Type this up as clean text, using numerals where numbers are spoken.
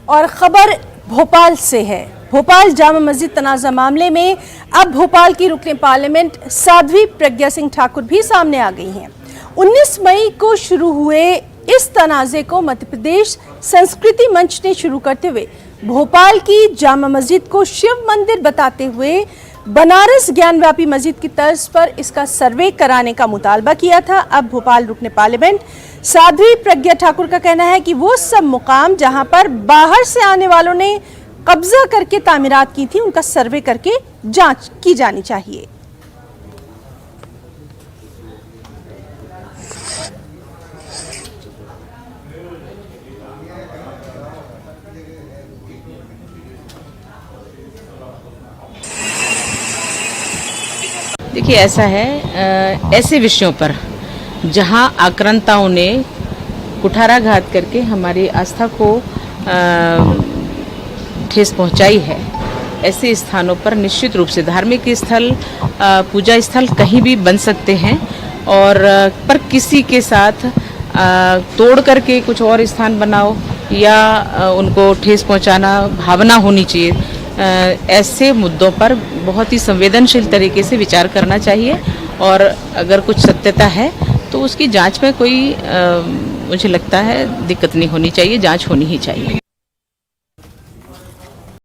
और खबर भोपाल से है। भोपाल जामा मस्जिद तनाज़ा मामले में अब भोपाल की रुकने पार्लियामेंट साध्वी प्रज्ञा सिंह ठाकुर भी सामने आ गई हैं। 19 मई को शुरू हुए इस तनाज़े को मध्य प्रदेश संस्कृति मंच ने शुरू करते हुए भोपाल की जामा मस्जिद को शिव मंदिर बताते हुए बनारस ज्ञानव्यापी मस्जिद की तर्ज पर इसका सर्वे कराने का मुतालबा किया था। अब भोपाल रुकने पार्लियामेंट साध्वी प्रज्ञा ठाकुर का कहना है कि वो सब मुकाम जहां पर बाहर से आने वालों ने कब्जा करके तामीरात की थी, उनका सर्वे करके जांच की जानी चाहिए। देखिए, ऐसा है, ऐसे विषयों पर जहां आक्रांताओं ने कुठाराघात करके हमारी आस्था को ठेस पहुंचाई है, ऐसे स्थानों पर निश्चित रूप से धार्मिक स्थल, पूजा स्थल कहीं भी बन सकते हैं और पर किसी के साथ तोड़ करके कुछ और स्थान बनाओ या उनको ठेस पहुंचाना भावना होनी चाहिए। ऐसे मुद्दों पर बहुत ही संवेदनशील तरीके से विचार करना चाहिए और अगर कुछ सत्यता है तो उसकी जांच में कोई मुझे लगता है दिक्कत नहीं होनी चाहिए, जांच होनी ही चाहिए।